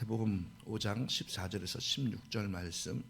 마태복음 5장 14절에서 16절 말씀,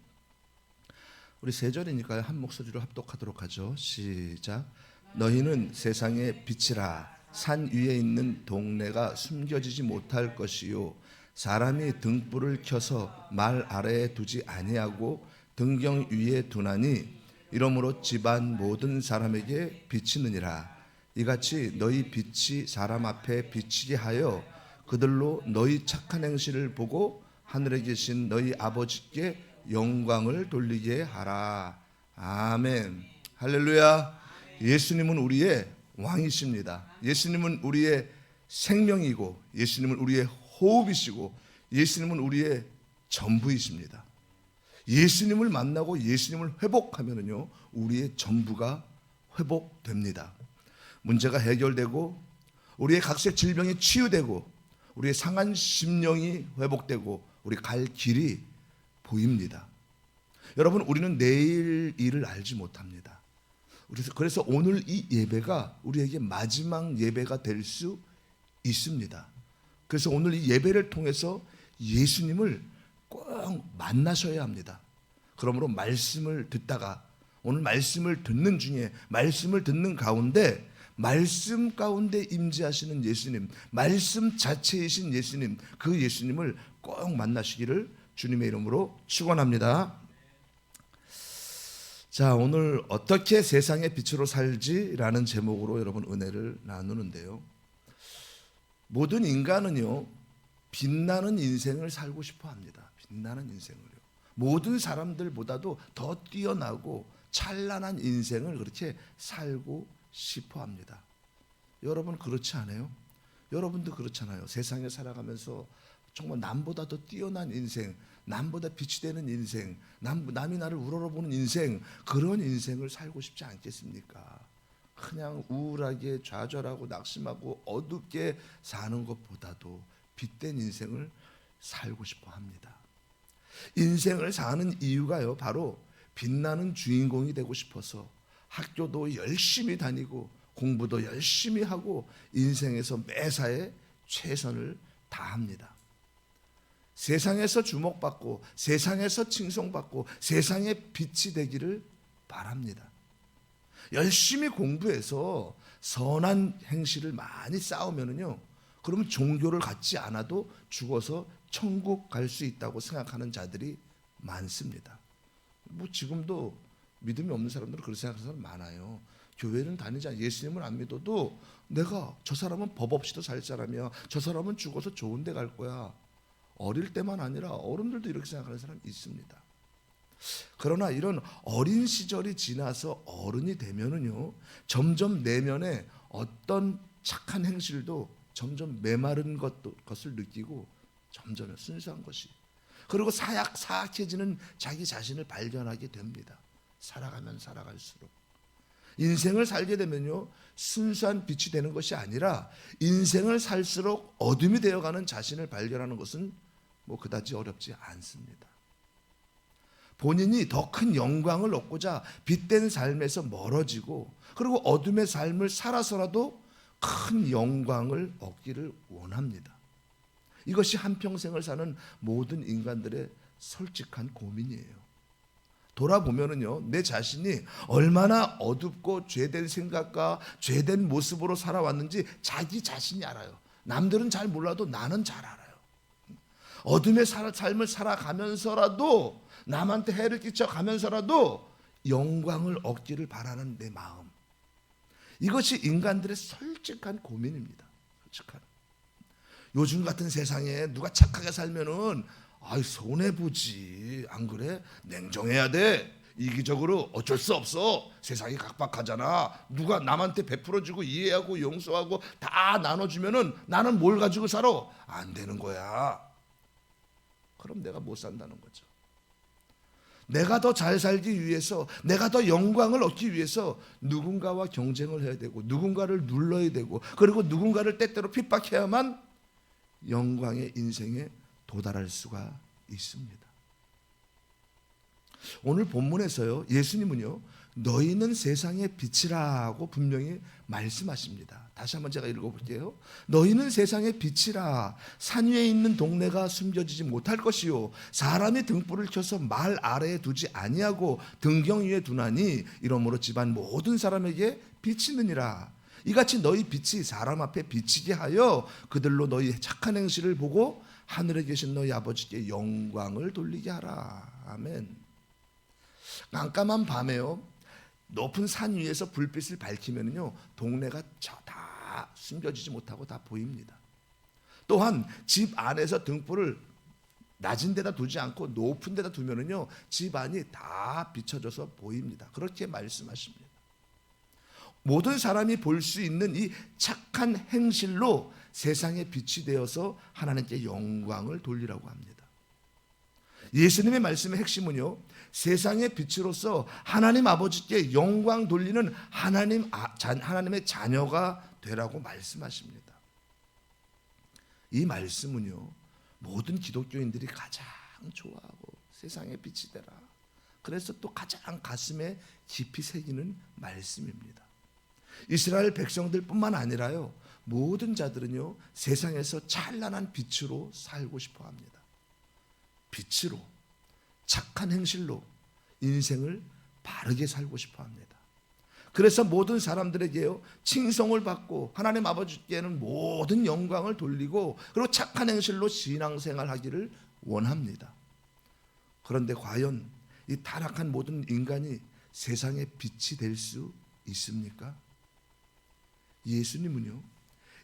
우리 세 절이니까요 한 목소리로 합독하도록 하죠. 시작. 너희는 세상의 빛이라. 산 위에 있는 동네가 숨겨지지 못할 것이요 사람이 등불을 켜서 말 아래에 두지 아니하고 등경 위에 두나니 이러므로 집안 모든 사람에게 비치느니라. 이같이 너희 빛이 사람 앞에 비치게 하여 그들로 너희 착한 행실을 보고 하늘에 계신 너희 아버지께 영광을 돌리게 하라. 아멘. 할렐루야. 예수님은 우리의 왕이십니다. 예수님은 우리의 생명이고, 예수님은 우리의 호흡이시고, 예수님은 우리의 전부이십니다. 예수님을 만나고 예수님을 회복하면은요 우리의 전부가 회복됩니다. 문제가 해결되고, 우리의 각색 질병이 치유되고, 우리의 상한 심령이 회복되고, 우리 갈 길이 보입니다. 여러분, 우리는 내일 일을 알지 못합니다. 그래서 오늘 이 예배가 우리에게 마지막 예배가 될 수 있습니다. 그래서 오늘 이 예배를 통해서 예수님을 꼭 만나셔야 합니다. 그러므로 말씀을 듣다가, 오늘 말씀을 듣는 중에, 말씀을 듣는 가운데, 말씀 가운데 임재하시는 예수님, 말씀 자체이신 예수님, 그 예수님을 꼭 만나시기를 주님의 이름으로 축원합니다. 자, 오늘 어떻게 세상의 빛으로 살지라는 제목으로 여러분 은혜를 나누는데요, 모든 인간은요 빛나는 인생을 살고 싶어 합니다. 빛나는 인생을요, 모든 사람들보다도 더 뛰어나고 찬란한 인생을 그렇게 살고 싶어 합니다. 여러분 그렇지 않아요? 여러분도 그렇잖아요. 세상에 살아가면서 정말 남보다 더 뛰어난 인생, 남보다 빛이 되는 인생, 남이 나를 우러러보는 인생, 그런 인생을 살고 싶지 않겠습니까? 그냥 우울하게 좌절하고 낙심하고 어둡게 사는 것보다도 빛된 인생을 살고 싶어 합니다. 인생을 사는 이유가요, 바로 빛나는 주인공이 되고 싶어서 학교도 열심히 다니고 공부도 열심히 하고 인생에서 매사에 최선을 다합니다. 세상에서 주목받고 세상에서 칭송받고 세상의 빛이 되기를 바랍니다. 열심히 공부해서 선한 행실을 많이 쌓으면요, 그러면 종교를 갖지 않아도 죽어서 천국 갈 수 있다고 생각하는 자들이 많습니다. 뭐 지금도 믿음이 없는 사람들은 그렇게 생각하는 사람 많아요. 교회는 다니지 않아, 예수님을 안 믿어도 내가, 저 사람은 법 없이도 살 사람이야, 저 사람은 죽어서 좋은 데 갈 거야. 어릴 때만 아니라 어른들도 이렇게 생각하는 사람이 있습니다. 그러나 이런 어린 시절이 지나서 어른이 되면은요, 점점 내면에 어떤 착한 행실도 점점 메마른 것을 느끼고 점점 순수한 것이, 그리고 사악해지는 자기 자신을 발견하게 됩니다. 살아가면 살아갈수록 인생을 살게 되면요, 순수한 빛이 되는 것이 아니라 인생을 살수록 어둠이 되어가는 자신을 발견하는 것은 뭐 그다지 어렵지 않습니다. 본인이 더 큰 영광을 얻고자 빛된 삶에서 멀어지고, 그리고 어둠의 삶을 살아서라도 큰 영광을 얻기를 원합니다. 이것이 한평생을 사는 모든 인간들의 솔직한 고민이에요. 돌아보면은요, 내 자신이 얼마나 어둡고 죄된 생각과 죄된 모습으로 살아왔는지 자기 자신이 알아요. 남들은 잘 몰라도 나는 잘 알아요. 어둠의 삶을 살아가면서라도, 남한테 해를 끼쳐가면서라도 영광을 얻기를 바라는 내 마음, 이것이 인간들의 솔직한 고민입니다. 솔직한. 요즘 같은 세상에 누가 착하게 살면은 손해보지, 안 그래? 냉정해야 돼. 이기적으로 어쩔 수 없어. 세상이 각박하잖아. 누가 남한테 베풀어주고 이해하고 용서하고 다 나눠주면은 나는 뭘 가지고 살아? 안 되는 거야. 그럼 내가 못 산다는 거죠. 내가 더 잘 살기 위해서, 내가 더 영광을 얻기 위해서 누군가와 경쟁을 해야 되고, 누군가를 눌러야 되고, 그리고 누군가를 때때로 핍박해야만 영광의 인생에 도달할 수가 있습니다. 오늘 본문에서요, 예수님은요 너희는 세상의 빛이라고 분명히 말씀하십니다. 다시 한번 제가 읽어볼게요. 너희는 세상의 빛이라. 산 위에 있는 동네가 숨겨지지 못할 것이요 사람이 등불을 켜서 말 아래에 두지 아니하고 등경 위에 두나니 이러므로 집안 모든 사람에게 비치느니라. 이같이 너희 빛이 사람 앞에 비치게 하여 그들로 너희 착한 행실을 보고 하늘에 계신 너희 아버지께 영광을 돌리게 하라. 아멘. 깜깜한 밤에요, 높은 산 위에서 불빛을 밝히면요 동네가 다 숨겨지지 못하고 다 보입니다. 또한 집 안에서 등불을 낮은 데다 두지 않고 높은 데다 두면은요 집 안이 다 비춰져서 보입니다. 그렇게 말씀하십니다. 모든 사람이 볼 수 있는 이 착한 행실로 세상의 빛이 되어서 하나님께 영광을 돌리라고 합니다. 예수님의 말씀의 핵심은요 세상의 빛으로서 하나님 아버지께 영광 돌리는 하나님의 자녀가 되라고 말씀하십니다. 이 말씀은요 모든 기독교인들이 가장 좋아하고 세상의 빛이 되라, 그래서 또 가장 가슴에 깊이 새기는 말씀입니다. 이스라엘 백성들뿐만 아니라요 모든 자들은요 세상에서 찬란한 빛으로 살고 싶어 합니다. 빛으로, 착한 행실로 인생을 바르게 살고 싶어 합니다. 그래서 모든 사람들에게요 칭송을 받고 하나님 아버지께는 모든 영광을 돌리고 그리고 착한 행실로 신앙생활 하기를 원합니다. 그런데 과연 이 타락한 모든 인간이 세상의 빛이 될 수 있습니까? 예수님은요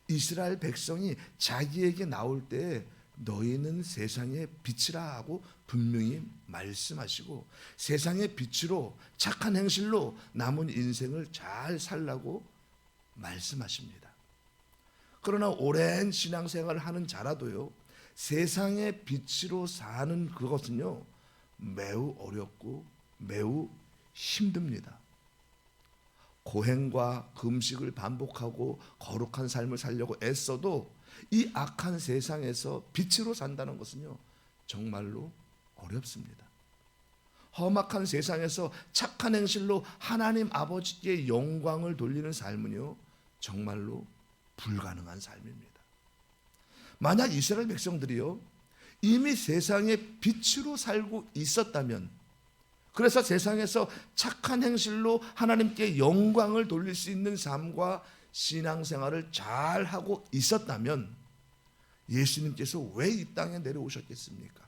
이스라엘 백성이 자기에게 나올 때 너희는 세상의 빛이라 하고 분명히 말씀하시고 세상의 빛으로 착한 행실로 남은 인생을 잘 살라고 말씀하십니다. 그러나 오랜 신앙생활을 하는 자라도요 세상의 빛으로 사는 그것은요 매우 어렵고 매우 힘듭니다. 고행과 금식을 반복하고 거룩한 삶을 살려고 애써도 이 악한 세상에서 빛으로 산다는 것은요 정말로 어렵습니다. 험악한 세상에서 착한 행실로 하나님 아버지께 영광을 돌리는 삶은요 정말로 불가능한 삶입니다. 만약 이스라엘 백성들이요 이미 세상의 빛으로 살고 있었다면, 그래서 세상에서 착한 행실로 하나님께 영광을 돌릴 수 있는 삶과 신앙생활을 잘 하고 있었다면 예수님께서 왜 이 땅에 내려오셨겠습니까?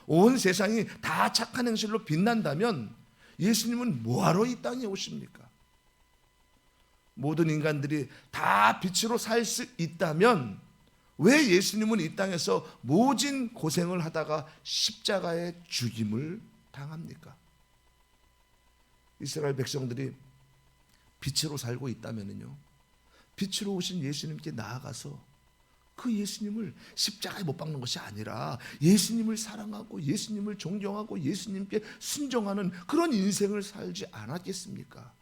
온 세상이 다 착한 행실로 빛난다면 예수님은 뭐하러 이 땅에 오십니까? 모든 인간들이 다 빛으로 살 수 있다면 왜 예수님은 이 땅에서 모진 고생을 하다가 십자가의 죽임을 당합니까? 이스라엘 백성들이 빛으로 살고 있다면요 빛으로 오신 예수님께 나아가서 그 예수님을 십자가에 못 박는 것이 아니라 예수님을 사랑하고 예수님을 존경하고 예수님께 순종하는 그런 인생을 살지 않았겠습니까?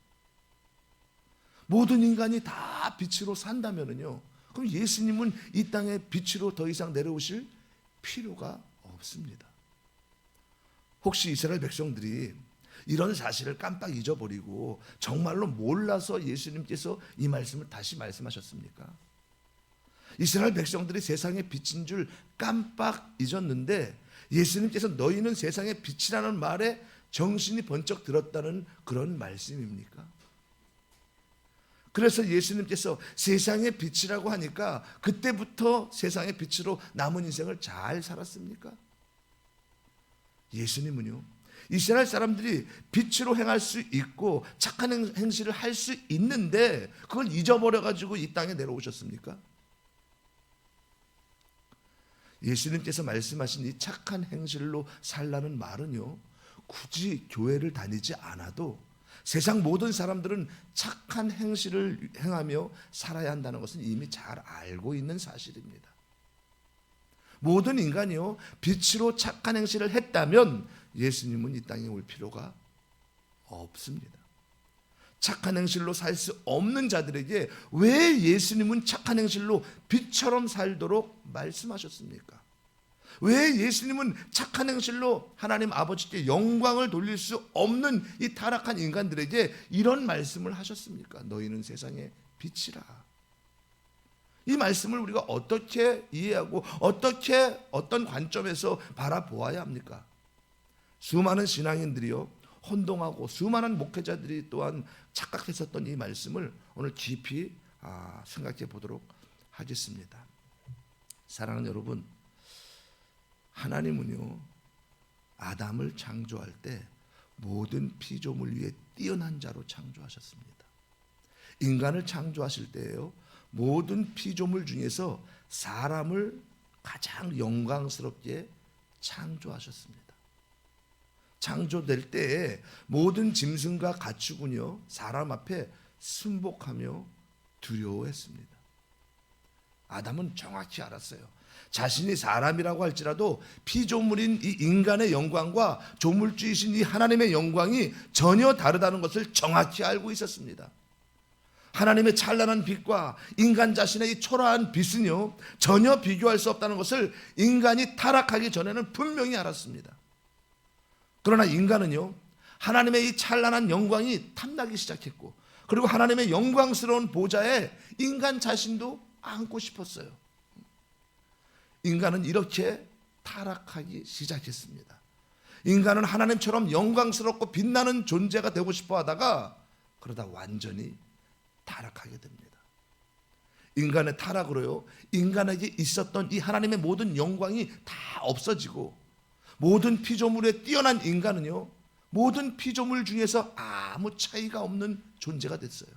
모든 인간이 다 빛으로 산다면요 그럼 예수님은 이 땅에 빛으로 더 이상 내려오실 필요가 없습니다. 혹시 이스라엘 백성들이 이런 사실을 깜빡 잊어버리고 정말로 몰라서 예수님께서 이 말씀을 다시 말씀하셨습니까? 이스라엘 백성들이 세상의 빛인 줄 깜빡 잊었는데 예수님께서 너희는 세상의 빛이라는 말에 정신이 번쩍 들었다는 그런 말씀입니까? 그래서 예수님께서 세상의 빛이라고 하니까 그때부터 세상의 빛으로 남은 인생을 잘 살았습니까? 예수님은요 이스라엘 사람들이 빛으로 행할 수 있고 착한 행실을 할 수 있는데 그걸 잊어버려가지고 이 땅에 내려오셨습니까? 예수님께서 말씀하신 이 착한 행실로 살라는 말은요 굳이 교회를 다니지 않아도 세상 모든 사람들은 착한 행실을 행하며 살아야 한다는 것은 이미 잘 알고 있는 사실입니다. 모든 인간이요 빛으로 착한 행실을 했다면 예수님은 이 땅에 올 필요가 없습니다. 착한 행실로 살 수 없는 자들에게 왜 예수님은 착한 행실로 빛처럼 살도록 말씀하셨습니까? 왜 예수님은 착한 행실로 하나님 아버지께 영광을 돌릴 수 없는 이 타락한 인간들에게 이런 말씀을 하셨습니까? 너희는 세상의 빛이라. 이 말씀을 우리가 어떻게 이해하고 어떻게 어떤 관점에서 바라보아야 합니까? 수많은 신앙인들이요 혼동하고 수많은 목회자들이 또한 착각했었던 이 말씀을 오늘 깊이 생각해 보도록 하겠습니다. 사랑하는 여러분, 하나님은요 아담을 창조할 때 모든 피조물 위에 뛰어난 자로 창조하셨습니다. 인간을 창조하실 때에요 모든 피조물 중에서 사람을 가장 영광스럽게 창조하셨습니다. 창조될 때에 모든 짐승과 가축은요 사람 앞에 순복하며 두려워했습니다. 아담은 정확히 알았어요. 자신이 사람이라고 할지라도 피조물인 이 인간의 영광과 조물주이신 이 하나님의 영광이 전혀 다르다는 것을 정확히 알고 있었습니다. 하나님의 찬란한 빛과 인간 자신의 이 초라한 빛은요 전혀 비교할 수 없다는 것을 인간이 타락하기 전에는 분명히 알았습니다. 그러나 인간은요 하나님의 이 찬란한 영광이 탐나기 시작했고, 그리고 하나님의 영광스러운 보좌에 인간 자신도 앉고 싶었어요. 인간은 이렇게 타락하기 시작했습니다. 인간은 하나님처럼 영광스럽고 빛나는 존재가 되고 싶어 하다가 그러다 완전히 타락하게 됩니다. 인간의 타락으로요 인간에게 있었던 이 하나님의 모든 영광이 다 없어지고, 모든 피조물에 뛰어난 인간은요 모든 피조물 중에서 아무 차이가 없는 존재가 됐어요.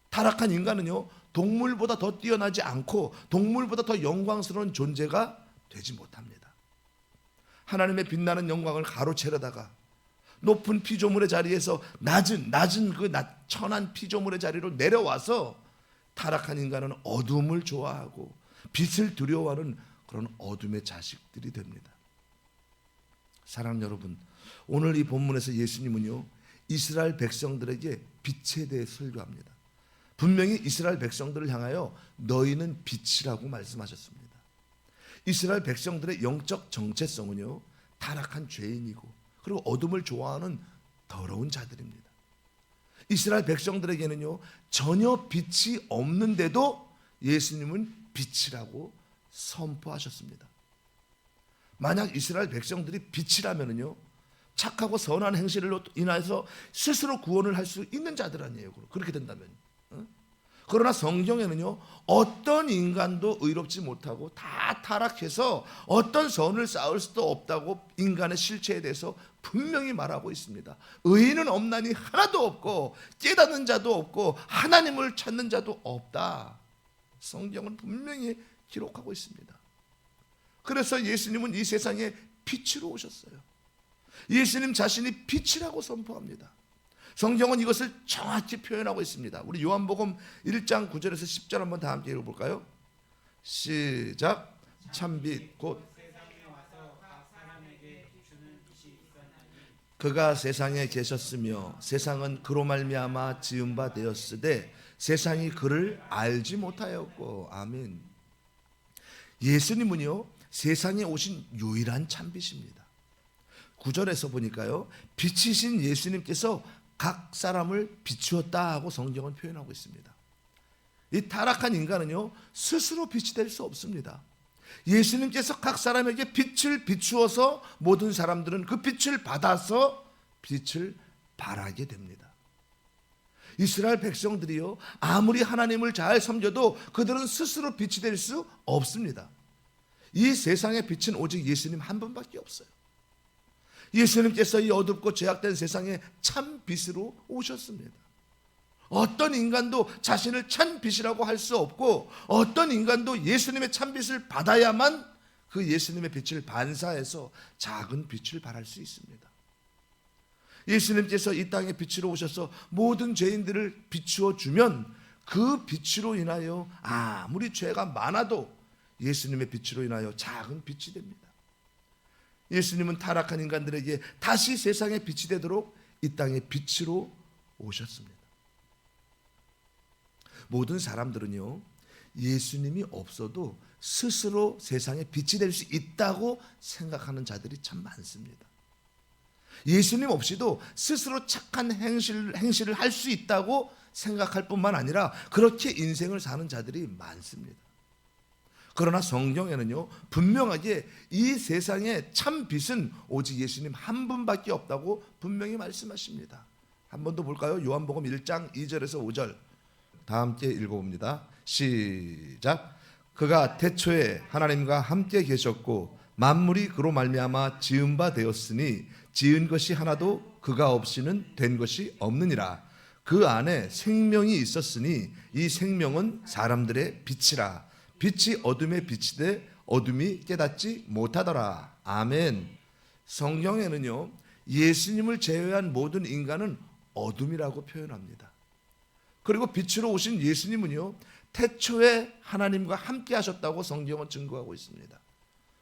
타락한 인간은요 동물보다 더 뛰어나지 않고 동물보다 더 영광스러운 존재가 되지 못합니다. 하나님의 빛나는 영광을 가로채려다가 높은 피조물의 자리에서 낮은 그 천한 피조물의 자리로 내려와서 타락한 인간은 어둠을 좋아하고 빛을 두려워하는 그런 어둠의 자식들이 됩니다. 사랑하는 여러분, 오늘 이 본문에서 예수님은요 이스라엘 백성들에게 빛에 대해 설교합니다. 분명히 이스라엘 백성들을 향하여 너희는 빛이라고 말씀하셨습니다. 이스라엘 백성들의 영적 정체성은요 타락한 죄인이고 그리고 어둠을 좋아하는 더러운 자들입니다. 이스라엘 백성들에게는요 전혀 빛이 없는데도 예수님은 빛이라고 선포하셨습니다. 만약 이스라엘 백성들이 빛이라면요 착하고 선한 행실로 인해서 스스로 구원을 할 수 있는 자들 아니에요. 그렇게 된다면. 그러나 성경에는요 어떤 인간도 의롭지 못하고 다 타락해서 어떤 선을 쌓을 수도 없다고 인간의 실체에 대해서 분명히 말하고 있습니다. 의인은 없나니 하나도 없고 깨닫는 자도 없고 하나님을 찾는 자도 없다. 성경은 분명히 기록하고 있습니다. 그래서 예수님은 이 세상에 빛으로 오셨어요. 예수님 자신이 빛이라고 선포합니다. 성경은 이것을 정확히 표현하고 있습니다. 우리 요한복음 1장 9절에서 10절 한번 다 함께 읽어볼까요? 시작. 참빛 곧 그가 세상에 계셨으며 세상은 그로 말미암아 지은 바 되었으되 세상이 그를 알지 못하였고. 아멘. 예수님은요 세상에 오신 유일한 참빛입니다. 9절에서 보니까요 빛이신 예수님께서 각 사람을 비추었다 하고 성경은 표현하고 있습니다. 이 타락한 인간은요 스스로 빛이 될 수 없습니다. 예수님께서 각 사람에게 빛을 비추어서 모든 사람들은 그 빛을 받아서 빛을 발하게 됩니다. 이스라엘 백성들이요 아무리 하나님을 잘 섬겨도 그들은 스스로 빛이 될 수 없습니다. 이 세상의 빛은 오직 예수님 한 분밖에 없어요. 예수님께서 이 어둡고 죄악된 세상에 참 빛으로 오셨습니다. 어떤 인간도 자신을 참 빛이라고 할 수 없고 어떤 인간도 예수님의 참 빛을 받아야만 그 예수님의 빛을 반사해서 작은 빛을 발할 수 있습니다. 예수님께서 이 땅에 빛으로 오셔서 모든 죄인들을 비추어 주면 그 빛으로 인하여 아무리 죄가 많아도 예수님의 빛으로 인하여 작은 빛이 됩니다. 예수님은 타락한 인간들에게 다시 세상의 빛이 되도록 이 땅에 빛으로 오셨습니다. 모든 사람들은요 예수님이 없어도 스스로 세상에 빛이 될 수 있다고 생각하는 자들이 참 많습니다. 예수님 없이도 스스로 착한 행실을 할 수 있다고 생각할 뿐만 아니라 그렇게 인생을 사는 자들이 많습니다. 그러나 성경에는요, 분명하게 이 세상에 참 빛은 오직 예수님 한 분밖에 없다고 분명히 말씀하십니다. 한 번 더 볼까요? 요한복음 1장 2절에서 5절 다 함께 읽어봅니다. 시작. 그가 태초에 하나님과 함께 계셨고 만물이 그로 말미암아 지은 바 되었으니 지은 것이 하나도 그가 없이는 된 것이 없느니라. 그 안에 생명이 있었으니 이 생명은 사람들의 빛이라. 빛이 어둠에 비치되 어둠이 깨닫지 못하더라. 아멘. 성경에는요, 예수님을 제외한 모든 인간은 어둠이라고 표현합니다. 그리고 빛으로 오신 예수님은요, 태초에 하나님과 함께 하셨다고 성경은 증거하고 있습니다.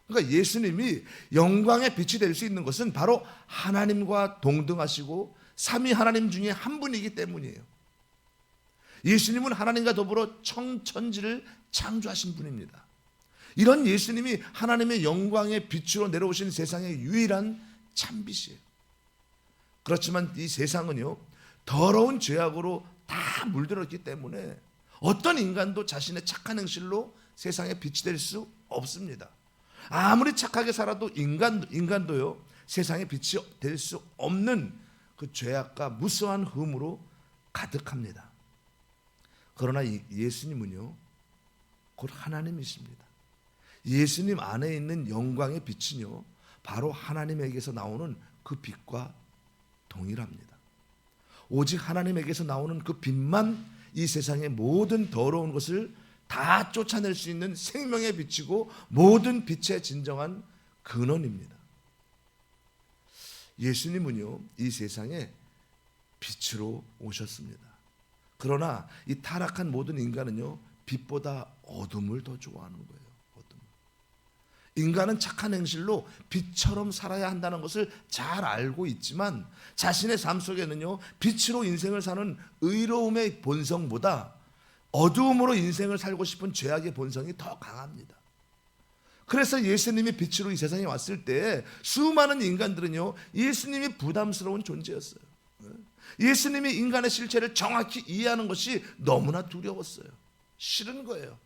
그러니까 예수님이 영광의 빛이 될 수 있는 것은 바로 하나님과 동등하시고 삼위 하나님 중에 한 분이기 때문이에요. 예수님은 하나님과 더불어 천지를 창조하신 분입니다. 이런 예수님이 하나님의 영광의 빛으로 내려오신 세상의 유일한 참빛이에요. 그렇지만 이 세상은요, 더러운 죄악으로 다 물들었기 때문에 어떤 인간도 자신의 착한 행실로 세상에 빛이 될 수 없습니다. 아무리 착하게 살아도 인간도요, 세상에 빛이 될 수 없는 그 죄악과 무수한 흠으로 가득합니다. 그러나 예수님은요, 곧 하나님이십니다. 예수님 안에 있는 영광의 빛은요, 바로 하나님에게서 나오는 그 빛과 동일합니다. 오직 하나님에게서 나오는 그 빛만 이 세상의 모든 더러운 것을 다 쫓아낼 수 있는 생명의 빛이고 모든 빛의 진정한 근원입니다. 예수님은요, 이 세상에 빛으로 오셨습니다. 그러나 이 타락한 모든 인간은요, 빛보다 어둠을 더 좋아하는 거예요. 어둠. 인간은 착한 행실로 빛처럼 살아야 한다는 것을 잘 알고 있지만 자신의 삶 속에는요, 빛으로 인생을 사는 의로움의 본성보다 어두움으로 인생을 살고 싶은 죄악의 본성이 더 강합니다. 그래서 예수님이 빛으로 이 세상에 왔을 때 수많은 인간들은요, 예수님이 부담스러운 존재였어요. 예수님이 인간의 실체를 정확히 이해하는 것이 너무나 두려웠어요. 싫은 거예요.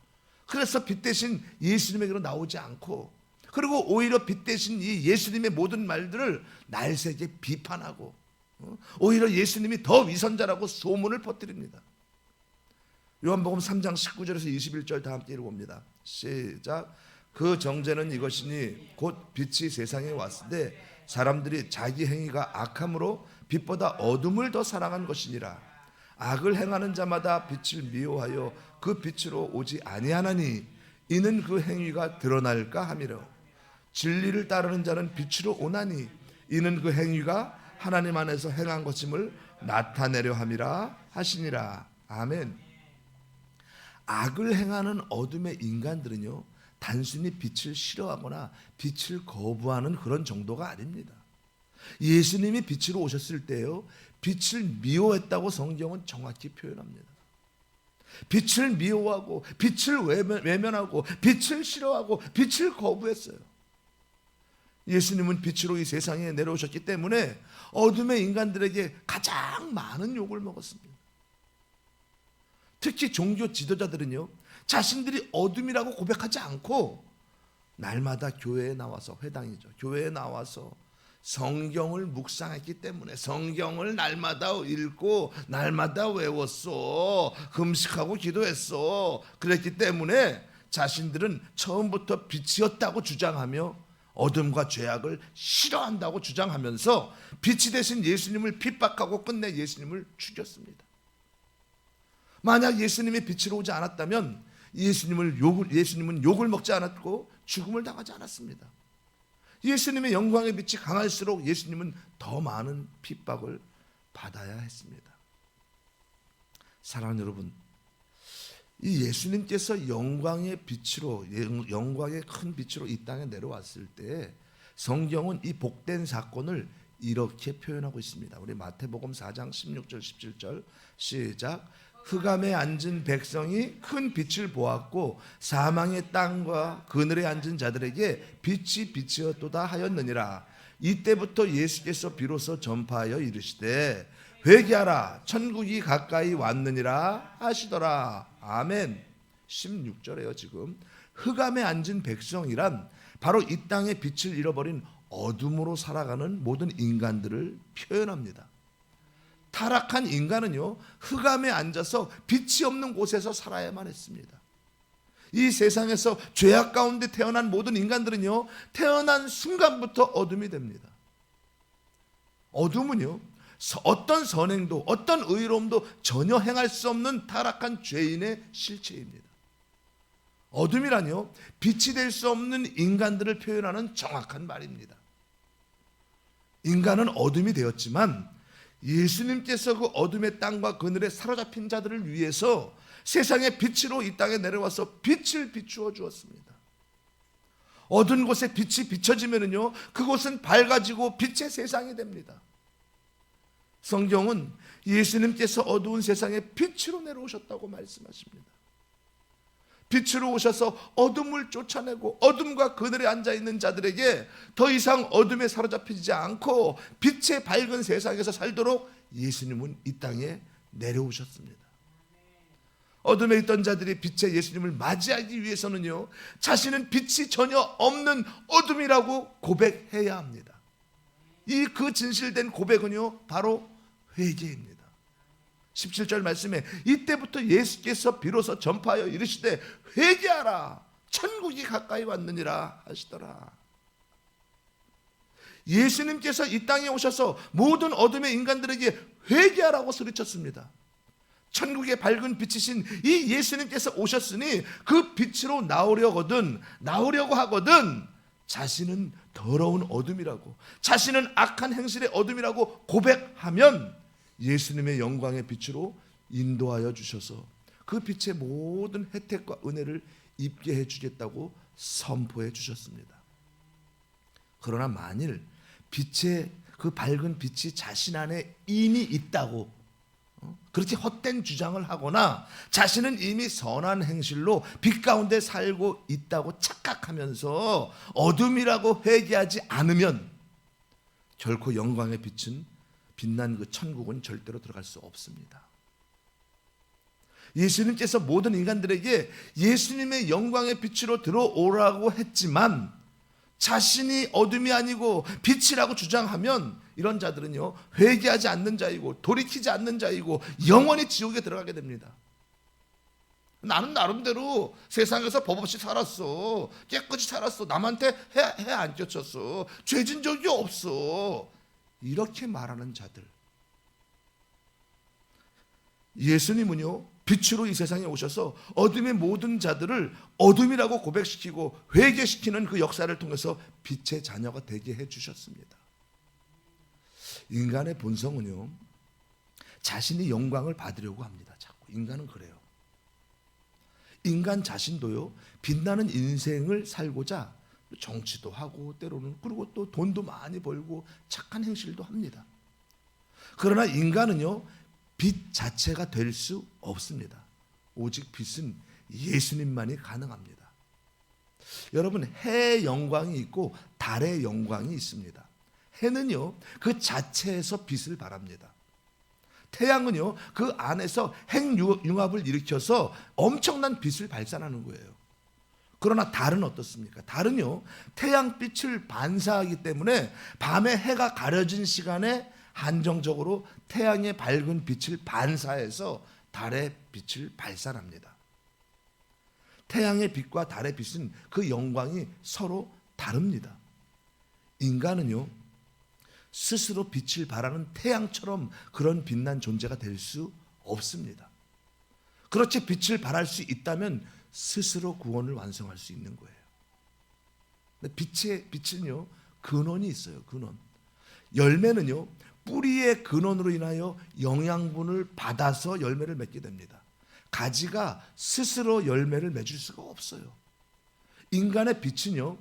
그래서 빛 대신 예수님에게로 나오지 않고, 그리고 오히려 빛 대신 이 예수님의 모든 말들을 날새게 비판하고, 오히려 예수님이 더 위선자라고 소문을 퍼뜨립니다. 요한복음 3장 19절에서 21절 다 함께 읽어봅니다. 시작. 그 정죄는 이것이니 곧 빛이 세상에 왔을 때 사람들이 자기 행위가 악함으로 빛보다 어둠을 더 사랑한 것이니라. 악을 행하는 자마다 빛을 미워하여 그 빛으로 오지 아니하나니 이는 그 행위가 드러날까 함이라. 진리를 따르는 자는 빛으로 오나니 이는 그 행위가 하나님 안에서 행한 것임을 나타내려 함이라 하시니라. 아멘. 악을 행하는 어둠의 인간들은요, 단순히 빛을 싫어하거나 빛을 거부하는 그런 정도가 아닙니다. 예수님이 빛으로 오셨을 때요, 빛을 미워했다고 성경은 정확히 표현합니다. 빛을 미워하고 빛을 외면하고 빛을 싫어하고 빛을 거부했어요. 예수님은 빛으로 이 세상에 내려오셨기 때문에 어둠의 인간들에게 가장 많은 욕을 먹었습니다. 특히 종교 지도자들은요, 자신들이 어둠이라고 고백하지 않고 날마다 교회에 나와서, 회당이죠, 교회에 나와서 성경을 묵상했기 때문에, 성경을 날마다 읽고 날마다 외웠어, 금식하고 기도했어, 그랬기 때문에 자신들은 처음부터 빛이었다고 주장하며 어둠과 죄악을 싫어한다고 주장하면서 빛이 되신 예수님을 핍박하고 끝내 예수님을 죽였습니다. 만약 예수님이 빛으로 오지 않았다면 예수님은 욕을 먹지 않았고 죽음을 당하지 않았습니다. 예수님의 영광의 빛이 강할수록 예수님은 더 많은 핍박을 받아야 했습니다. 사랑하는 여러분, 이 예수님께서 영광의 빛으로, 영광의 큰 빛으로 이 땅에 내려왔을 때 성경은 이 복된 사건을 이렇게 표현하고 있습니다. 우리 마태복음 4장 16절 17절 시작. 흑암에 앉은 백성이 큰 빛을 보았고 사망의 땅과 그늘에 앉은 자들에게 빛이 비치었도다 하였느니라. 이때부터 예수께서 비로소 전파하여 이르시되 회개하라 천국이 가까이 왔느니라 하시더라. 아멘. 16절에요. 지금 흑암에 앉은 백성이란 바로 이 땅의 빛을 잃어버린 어둠으로 살아가는 모든 인간들을 표현합니다. 타락한 인간은요, 흑암에 앉아서 빛이 없는 곳에서 살아야만 했습니다. 이 세상에서 죄악 가운데 태어난 모든 인간들은요, 태어난 순간부터 어둠이 됩니다. 어둠은요, 어떤 선행도 어떤 의로움도 전혀 행할 수 없는 타락한 죄인의 실체입니다. 어둠이란요, 빛이 될 수 없는 인간들을 표현하는 정확한 말입니다. 인간은 어둠이 되었지만 예수님께서 그 어둠의 땅과 그늘에 사로잡힌 자들을 위해서 세상의 빛으로 이 땅에 내려와서 빛을 비추어 주었습니다. 어두운 곳에 빛이 비춰지면요, 그곳은 밝아지고 빛의 세상이 됩니다. 성경은 예수님께서 어두운 세상에 빛으로 내려오셨다고 말씀하십니다. 빛으로 오셔서 어둠을 쫓아내고 어둠과 그늘에 앉아있는 자들에게 더 이상 어둠에 사로잡히지 않고 빛의 밝은 세상에서 살도록 예수님은 이 땅에 내려오셨습니다. 어둠에 있던 자들이 빛의 예수님을 맞이하기 위해서는요, 자신은 빛이 전혀 없는 어둠이라고 고백해야 합니다. 이 그 진실된 고백은요, 바로 회개입니다. 17절 말씀에 이때부터 예수께서 비로소 전파하여 이르시되 회개하라 천국이 가까이 왔느니라 하시더라. 예수님께서 이 땅에 오셔서 모든 어둠의 인간들에게 회개하라고 소리쳤습니다. 천국의 밝은 빛이신 이 예수님께서 오셨으니 그 빛으로 나오려고 하거든 자신은 더러운 어둠이라고, 자신은 악한 행실의 어둠이라고 고백하면 예수님의 영광의 빛으로 인도하여 주셔서 그 빛의 모든 혜택과 은혜를 입게 해주겠다고 선포해 주셨습니다. 그러나 만일 빛의 그 밝은 빛이 자신 안에 이미 있다고 그렇게 헛된 주장을 하거나 자신은 이미 선한 행실로 빛 가운데 살고 있다고 착각하면서 어둠이라고 회개하지 않으면 결코 영광의 빛은 빛난 그 천국은 절대로 들어갈 수 없습니다. 예수님께서 모든 인간들에게 예수님의 영광의 빛으로 들어오라고 했지만 자신이 어둠이 아니고 빛이라고 주장하면 이런 자들은요, 회개하지 않는 자이고 돌이키지 않는 자이고 영원히 지옥에 들어가게 됩니다. 나는 나름대로 세상에서 법 없이 살았어, 깨끗이 살았어, 남한테 해 안 끼쳤어, 죄진 적이 없어, 이렇게 말하는 자들. 예수님은요, 빛으로 이 세상에 오셔서 어둠의 모든 자들을 어둠이라고 고백시키고 회개시키는 그 역사를 통해서 빛의 자녀가 되게 해주셨습니다. 인간의 본성은요, 자신이 영광을 받으려고 합니다. 자꾸 인간은 그래요. 인간 자신도요, 빛나는 인생을 살고자 정치도 하고 때로는 그리고 또 돈도 많이 벌고 착한 행실도 합니다. 그러나 인간은요, 빛 자체가 될 수 없습니다. 오직 빛은 예수님만이 가능합니다. 여러분, 해의 영광이 있고 달의 영광이 있습니다. 해는요, 그 자체에서 빛을 발합니다. 태양은요, 그 안에서 핵융합을 일으켜서 엄청난 빛을 발산하는 거예요. 그러나 달은 어떻습니까? 달은요, 태양빛을 반사하기 때문에 밤에 해가 가려진 시간에 한정적으로 태양의 밝은 빛을 반사해서 달의 빛을 발산합니다. 태양의 빛과 달의 빛은 그 영광이 서로 다릅니다. 인간은요, 스스로 빛을 발하는 태양처럼 그런 빛난 존재가 될 수 없습니다. 그렇게 빛을 발할 수 있다면 스스로 구원을 완성할 수 있는 거예요. 빛은요, 근원이 있어요. 근원. 열매는요, 뿌리의 근원으로 인하여 영양분을 받아서 열매를 맺게 됩니다. 가지가 스스로 열매를 맺을 수가 없어요. 인간의 빛은요,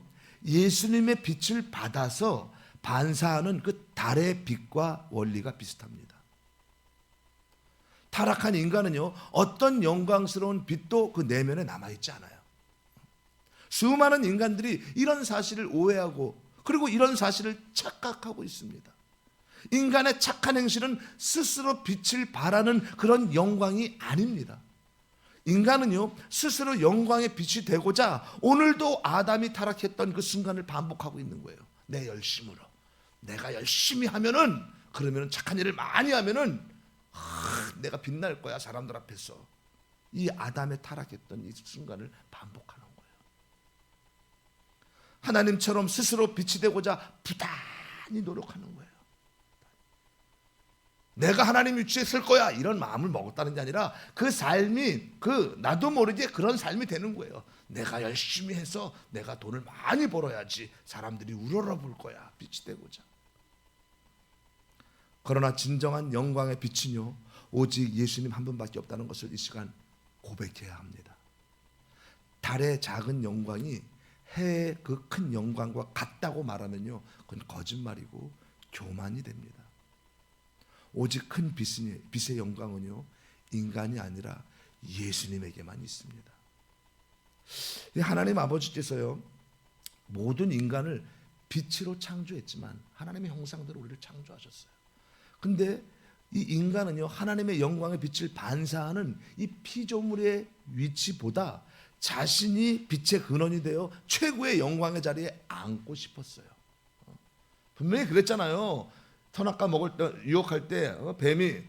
예수님의 빛을 받아서 반사하는 그 달의 빛과 원리가 비슷합니다. 타락한 인간은요, 어떤 영광스러운 빛도 그 내면에 남아있지 않아요. 수많은 인간들이 이런 사실을 오해하고 그리고 이런 사실을 착각하고 있습니다. 인간의 착한 행실은 스스로 빛을 발하는 그런 영광이 아닙니다. 인간은요, 스스로 영광의 빛이 되고자 오늘도 아담이 타락했던 그 순간을 반복하고 있는 거예요. 내 열심으로. 내가 열심히 하면은, 그러면은 착한 일을 많이 하면은 내가 빛날 거야, 사람들 앞에서. 이 아담의 타락했던 이 순간을 반복하는 거예요. 하나님처럼 스스로 빛이 되고자 부단히 노력하는 거예요. 내가 하나님 위치에 설 거야, 이런 마음을 먹었다는 게 아니라 그 삶이 나도 모르게 그런 삶이 되는 거예요. 내가 열심히 해서 내가 돈을 많이 벌어야지 사람들이 우러러볼 거야, 빛이 되고자. 그러나 진정한 영광의 빛은요, 오직 예수님 한 분밖에 없다는 것을 이 시간 고백해야 합니다. 달의 작은 영광이 해의 그 큰 영광과 같다고 말하면요, 그건 거짓말이고 교만이 됩니다. 오직 큰 빛의 영광은요, 인간이 아니라 예수님에게만 있습니다. 하나님 아버지께서요, 모든 인간을 빛으로 창조했지만 하나님의 형상대로 우리를 창조하셨어요. 근데 이 인간은요, 하나님의 영광의 빛을 반사하는 이 피조물의 위치보다 자신이 빛의 근원이 되어 최고의 영광의 자리에 앉고 싶었어요. 분명히 그랬잖아요. 선악과 먹을 때, 유혹할 때 뱀이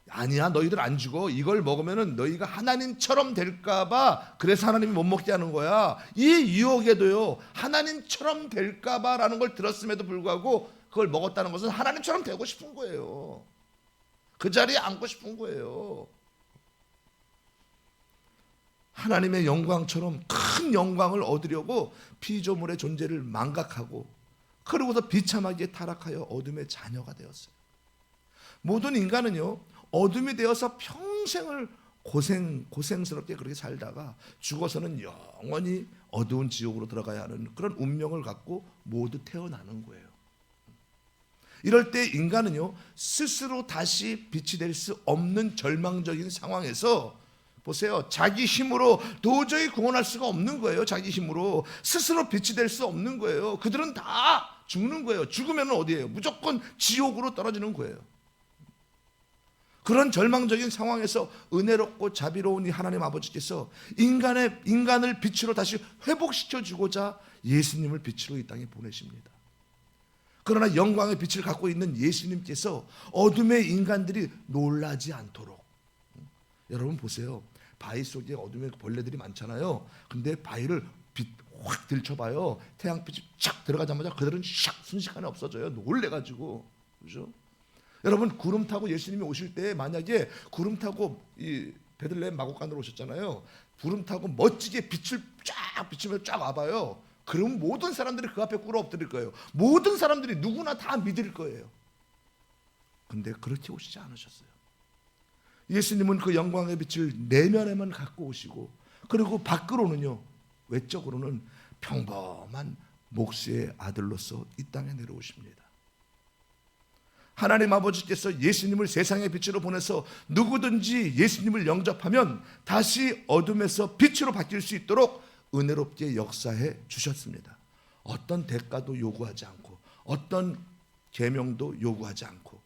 아니야, 너희들 안 죽어. 이걸 먹으면은 너희가 하나님처럼 될까봐 그래서 하나님이 못 먹게 하는 거야. 이 유혹에도요, 하나님처럼 될까봐라는 걸 들었음에도 불구하고 그걸 먹었다는 것은 하나님처럼 되고 싶은 거예요. 그 자리에 앉고 싶은 거예요. 하나님의 영광처럼 큰 영광을 얻으려고 피조물의 존재를 망각하고 그러고서 비참하게 타락하여 어둠의 자녀가 되었어요. 모든 인간은요, 어둠이 되어서 평생을 고생스럽게 그렇게 살다가 죽어서는 영원히 어두운 지옥으로 들어가야 하는 그런 운명을 갖고 모두 태어나는 거예요. 이럴 때 인간은요, 스스로 다시 빛이 될 수 없는 절망적인 상황에서 보세요, 자기 힘으로 도저히 구원할 수가 없는 거예요. 자기 힘으로 스스로 빛이 될 수 없는 거예요. 그들은 다 죽는 거예요. 죽으면 어디예요? 무조건 지옥으로 떨어지는 거예요. 그런 절망적인 상황에서 은혜롭고 자비로운 이 하나님 아버지께서 인간을 빛으로 다시 회복시켜 주고자 예수님을 빛으로 이 땅에 보내십니다. 그러나 영광의 빛을 갖고 있는 예수님께서 어둠의 인간들이 놀라지 않도록, 여러분 보세요, 바위 속에 어둠의 벌레들이 많잖아요. 근데 바위를 빛 확 들춰봐요. 태양빛이 착 들어가자마자 그들은 샥 순식간에 없어져요. 놀래가지고. 그죠? 여러분, 구름 타고 예수님이 오실 때 만약에 구름 타고 이 베들레헴 마곡간으로 오셨잖아요. 구름 타고 멋지게 빛을 쫙 비추며 쫙 와봐요. 그럼 모든 사람들이 그 앞에 꿇어 엎드릴 거예요. 모든 사람들이 누구나 다 믿을 거예요. 근데 그렇게 오시지 않으셨어요. 예수님은 그 영광의 빛을 내면에만 갖고 오시고, 그리고 밖으로는요, 외적으로는 평범한 목수의 아들로서 이 땅에 내려오십니다. 하나님 아버지께서 예수님을 세상의 빛으로 보내서 누구든지 예수님을 영접하면 다시 어둠에서 빛으로 바뀔 수 있도록 은혜롭게 역사해 주셨습니다. 어떤 대가도 요구하지 않고 어떤 계명도 요구하지 않고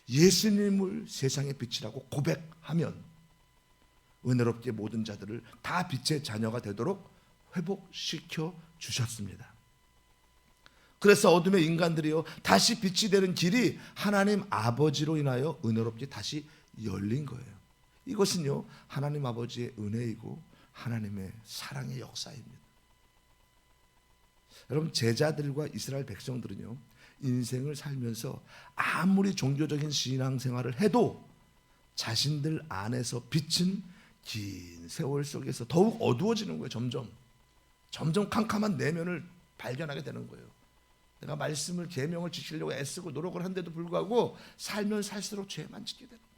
예수님을 세상의 빛이라고 고백하면 은혜롭게 모든 자들을 다 빛의 자녀가 되도록 회복시켜 주셨습니다. 그래서 어둠의 인간들이요, 다시 빛이 되는 길이 하나님 아버지로 인하여 은혜롭게 다시 열린 거예요. 이것은요, 하나님 아버지의 은혜이고 하나님의 사랑의 역사입니다. 여러분, 제자들과 이스라엘 백성들은요, 인생을 살면서 아무리 종교적인 신앙생활을 해도 자신들 안에서 빛은 긴 세월 속에서 더욱 어두워지는 거예요. 점점 캄캄한 내면을 발견하게 되는 거예요. 내가 말씀을 계명을 지키려고 애쓰고 노력을 한데도 불구하고 살면 살수록 죄만 짓게 되는 거예요.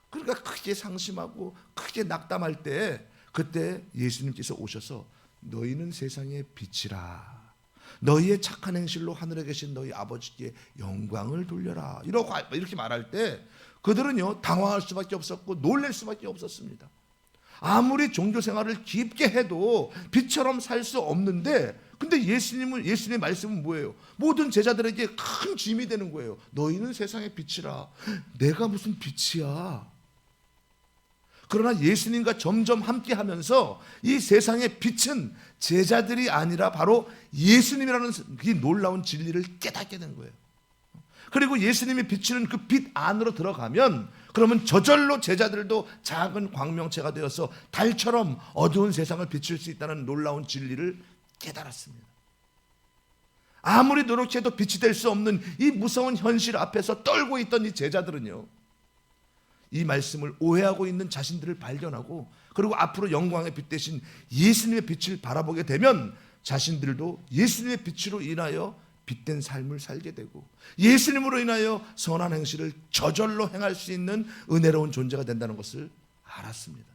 그러니까 크게 상심하고 크게 낙담할 때, 그때 예수님께서 오셔서 너희는 세상의 빛이라, 너희의 착한 행실로 하늘에 계신 너희 아버지께 영광을 돌려라. 이렇게 말할 때 그들은요 당황할 수밖에 없었고 놀랄 수밖에 없었습니다. 아무리 종교 생활을 깊게 해도 빛처럼 살 수 없는데, 근데 예수님의 말씀은 뭐예요? 모든 제자들에게 큰 짐이 되는 거예요. 너희는 세상의 빛이라. 내가 무슨 빛이야? 그러나 예수님과 점점 함께하면서 이 세상의 빛은 제자들이 아니라 바로 예수님이라는 이 놀라운 진리를 깨닫게 된 거예요. 그리고 예수님이 비치는 그 빛 안으로 들어가면 그러면 저절로 제자들도 작은 광명체가 되어서 달처럼 어두운 세상을 비출 수 있다는 놀라운 진리를 깨달았습니다. 아무리 노력해도 빛이 될 수 없는 이 무서운 현실 앞에서 떨고 있던 이 제자들은요, 이 말씀을 오해하고 있는 자신들을 발견하고 그리고 앞으로 영광의 빛 대신 예수님의 빛을 바라보게 되면 자신들도 예수님의 빛으로 인하여 빛된 삶을 살게 되고 예수님으로 인하여 선한 행실을 저절로 행할 수 있는 은혜로운 존재가 된다는 것을 알았습니다.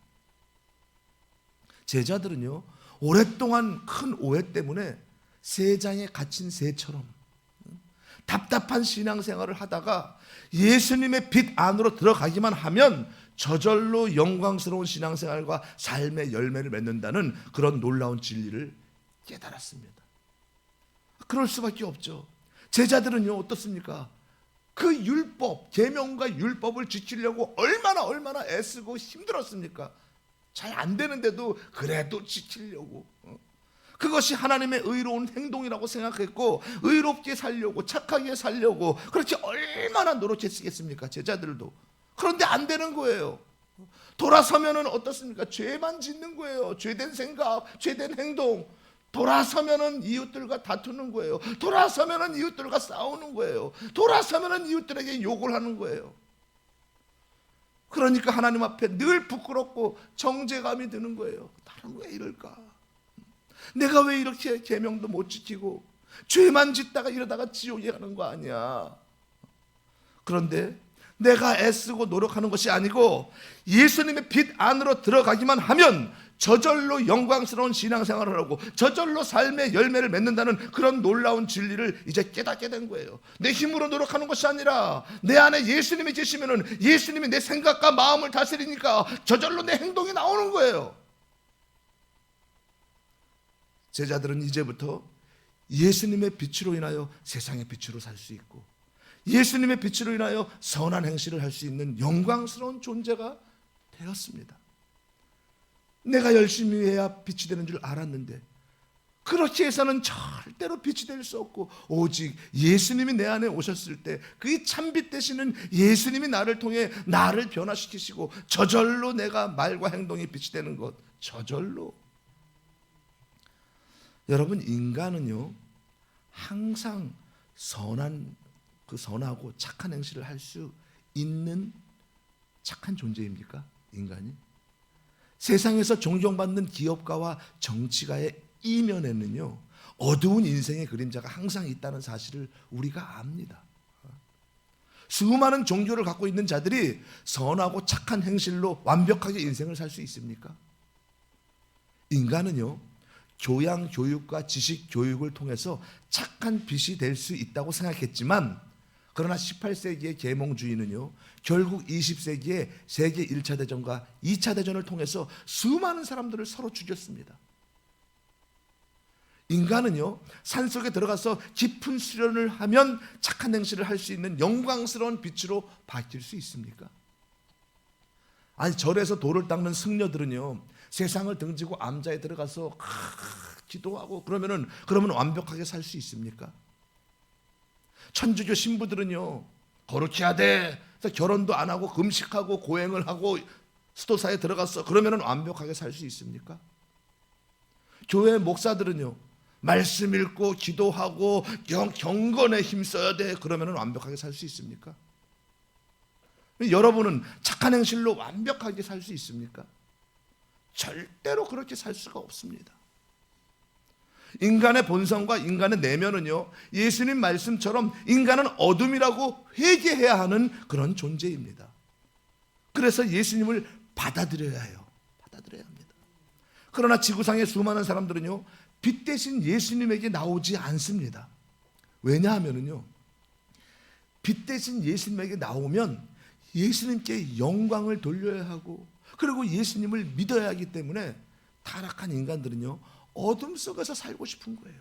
제자들은요 오랫동안 큰 오해 때문에 새장에 갇힌 새처럼 답답한 신앙생활을 하다가 예수님의 빛 안으로 들어가기만 하면 저절로 영광스러운 신앙생활과 삶의 열매를 맺는다는 그런 놀라운 진리를 깨달았습니다. 그럴 수밖에 없죠. 제자들은요 어떻습니까? 그 율법, 계명과 율법을 지키려고 얼마나 애쓰고 힘들었습니까? 잘 안 되는데도 그래도 지키려고, 그것이 하나님의 의로운 행동이라고 생각했고 의롭게 살려고 착하게 살려고 그렇게 얼마나 노력했겠습니까? 제자들도. 그런데 안 되는 거예요. 돌아서면은 어떻습니까? 죄만 짓는 거예요. 죄된 생각, 죄된 행동. 돌아서면은 이웃들과 다투는 거예요. 돌아서면은 이웃들과 싸우는 거예요. 돌아서면은 이웃들에게 욕을 하는 거예요. 그러니까 하나님 앞에 늘 부끄럽고 정죄감이 드는 거예요. 나는 왜 이럴까? 내가 왜 이렇게 계명도 못 지키고 죄만 짓다가 이러다가 지옥에 가는 거 아니야? 그런데 내가 애쓰고 노력하는 것이 아니고 예수님의 빛 안으로 들어가기만 하면 저절로 영광스러운 신앙생활을 하고 저절로 삶의 열매를 맺는다는 그런 놀라운 진리를 이제 깨닫게 된 거예요. 내 힘으로 노력하는 것이 아니라 내 안에 예수님이 계시면은 예수님이 내 생각과 마음을 다스리니까 저절로 내 행동이 나오는 거예요. 제자들은 이제부터 예수님의 빛으로 인하여 세상의 빛으로 살 수 있고 예수님의 빛으로 인하여 선한 행실을 할 수 있는 영광스러운 존재가 되었습니다. 내가 열심히 해야 빛이 되는 줄 알았는데 그렇게 해서는 절대로 빛이 될 수 없고 오직 예수님이 내 안에 오셨을 때 그 참빛 되시는 예수님이 나를 통해 나를 변화시키시고 저절로 내가 말과 행동이 빛이 되는 것, 저절로. 여러분, 인간은요 항상 선하고 착한 행실을 할 수 있는 착한 존재입니까? 인간이? 세상에서 존경받는 기업가와 정치가의 이면에는요 어두운 인생의 그림자가 항상 있다는 사실을 우리가 압니다. 수많은 종교를 갖고 있는 자들이 선하고 착한 행실로 완벽하게 인생을 살 수 있습니까? 인간은요 교양, 교육과 지식, 교육을 통해서 착한 빛이 될 수 있다고 생각했지만 그러나 18세기의 계몽주의는요 결국 20세기의 세계 1차 대전과 2차 대전을 통해서 수많은 사람들을 서로 죽였습니다. 인간은요 산속에 들어가서 깊은 수련을 하면 착한 행실을 할 수 있는 영광스러운 빛으로 바뀔 수 있습니까? 아니, 절에서 돌을 닦는 승려들은요 세상을 등지고 암자에 들어가서 기도하고 그러면 완벽하게 살 수 있습니까? 천주교 신부들은요 거룩해야 돼. 그래서 결혼도 안 하고 금식하고 고행을 하고 수도사에 들어가서 그러면 완벽하게 살 수 있습니까? 교회 목사들은요 말씀 읽고 기도하고 경건에 힘써야 돼. 그러면 완벽하게 살 수 있습니까? 여러분은 착한 행실로 완벽하게 살 수 있습니까? 절대로 그렇게 살 수가 없습니다. 인간의 본성과 인간의 내면은요 예수님 말씀처럼 인간은 어둠이라고 회개해야 하는 그런 존재입니다. 그래서 예수님을 받아들여야 해요. 받아들여야 합니다. 그러나 지구상의 수많은 사람들은요 빛 대신 예수님에게 나오지 않습니다. 왜냐하면요, 빛 대신 예수님에게 나오면 예수님께 영광을 돌려야 하고, 그리고 예수님을 믿어야 하기 때문에 타락한 인간들은요, 어둠 속에서 살고 싶은 거예요.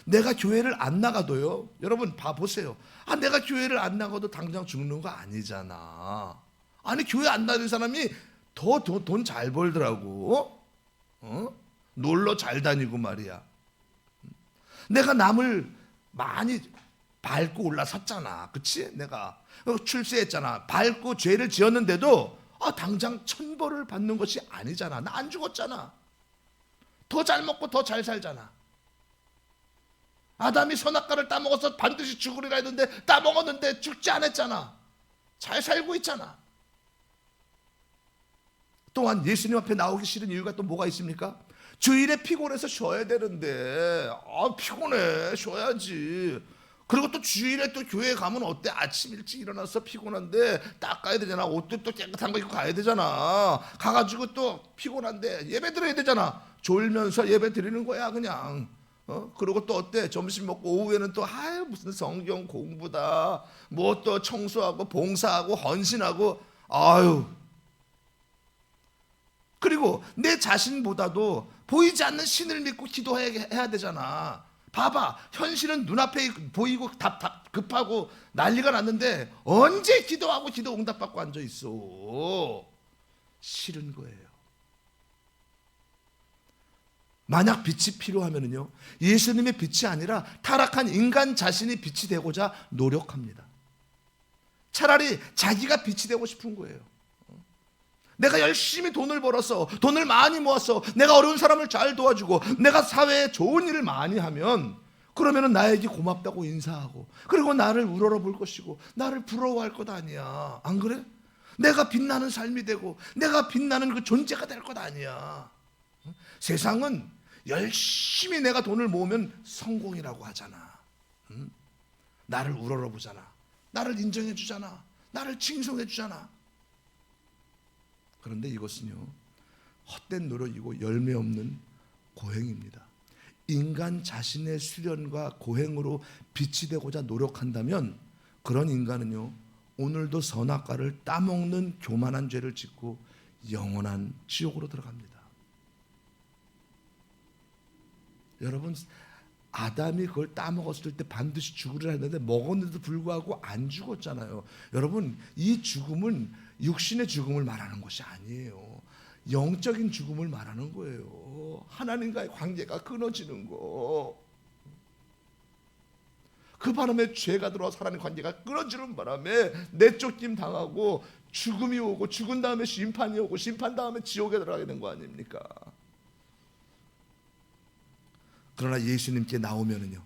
내가 교회를 안 나가도요, 여러분 봐보세요. 내가 교회를 안 나가도 당장 죽는 거 아니잖아. 아니, 교회 안 다니는 사람이 더 돈 잘 벌더라고. 놀러 잘 다니고 말이야. 내가 남을 많이 밟고 올라섰잖아. 그치? 내가 출세했잖아. 밟고 죄를 지었는데도 당장 천벌을 받는 것이 아니잖아. 나 안 죽었잖아. 더 잘 먹고 더 잘 살잖아. 아담이 선악과를 따먹어서 반드시 죽으리라 했는데 따먹었는데 죽지 않았잖아. 잘 살고 있잖아. 또한 예수님 앞에 나오기 싫은 이유가 또 뭐가 있습니까? 주일에 피곤해서 쉬어야 되는데 피곤해, 쉬어야지. 그리고 또 주일에 또 교회 가면 어때? 아침 일찍 일어나서 피곤한데 닦아야 되잖아. 옷도 또 깨끗한 거 입고 가야 되잖아. 가가지고 또 피곤한데 예배 드려야 되잖아. 졸면서 예배 드리는 거야 그냥. 그리고 또 어때? 점심 먹고 오후에는 또 무슨 성경 공부다, 뭐 또 청소하고 봉사하고 헌신하고, 그리고 내 자신보다도 보이지 않는 신을 믿고 기도해야 되잖아. 봐봐, 현실은 눈앞에 보이고 급하고 난리가 났는데 언제 기도하고 기도 응답받고 앉아 있어? 싫은 거예요. 만약 빛이 필요하면요, 예수님의 빛이 아니라 타락한 인간 자신이 빛이 되고자 노력합니다. 차라리 자기가 빛이 되고 싶은 거예요. 내가 열심히 돈을 벌어서, 돈을 많이 모아서 내가 어려운 사람을 잘 도와주고 내가 사회에 좋은 일을 많이 하면, 그러면 나에게 고맙다고 인사하고, 그리고 나를 우러러볼 것이고 나를 부러워할 것 아니야. 안 그래? 내가 빛나는 삶이 되고 내가 빛나는 그 존재가 될 것 아니야. 세상은 열심히 내가 돈을 모으면 성공이라고 하잖아. 나를 우러러보잖아. 나를 인정해 주잖아. 나를 칭송해 주잖아. 그런데 이것은요, 헛된 노력이고 열매 없는 고행입니다. 인간 자신의 수련과 고행으로 빛이 되고자 노력한다면 그런 인간은요, 오늘도 선악과를 따먹는 교만한 죄를 짓고 영원한 지옥으로 들어갑니다. 여러분, 아담이 그걸 따먹었을 때 반드시 죽으리라 했는데 먹었는데도 불구하고 안 죽었잖아요. 여러분, 이 죽음은 육신의 죽음을 말하는 것이 아니에요. 영적인 죽음을 말하는 거예요. 하나님과의 관계가 끊어지는 거. 그 바람에 죄가 들어와서 하나님 관계가 끊어지는 바람에 내쫓김 당하고 죽음이 오고, 죽은 다음에 심판이 오고, 심판 다음에 지옥에 들어가게 된 거 아닙니까? 그러나 예수님께 나오면은요,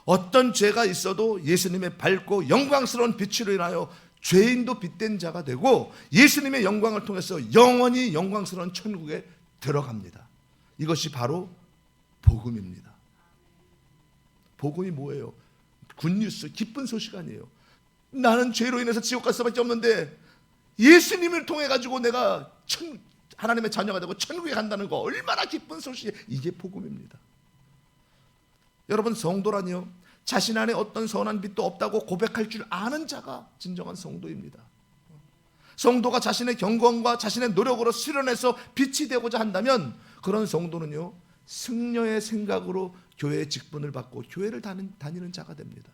어떤 죄가 있어도 예수님의 밝고 영광스러운 빛으로 인하여 죄인도 빛된 자가 되고 예수님의 영광을 통해서 영원히 영광스러운 천국에 들어갑니다. 이것이 바로 복음입니다. 복음이 뭐예요? 굿뉴스, 기쁜 소식 아니에요. 나는 죄로 인해서 지옥 갈 수밖에 없는데 예수님을 통해 가지고 내가 하나님의 자녀가 되고 천국에 간다는 거, 얼마나 기쁜 소식이에요. 이게 복음입니다. 여러분, 성도라니요, 자신 안에 어떤 선한 빛도 없다고 고백할 줄 아는 자가 진정한 성도입니다. 성도가 자신의 경건과 자신의 노력으로 수련해서 빛이 되고자 한다면 그런 성도는요, 승려의 생각으로 교회의 직분을 받고 교회를 다니는 자가 됩니다.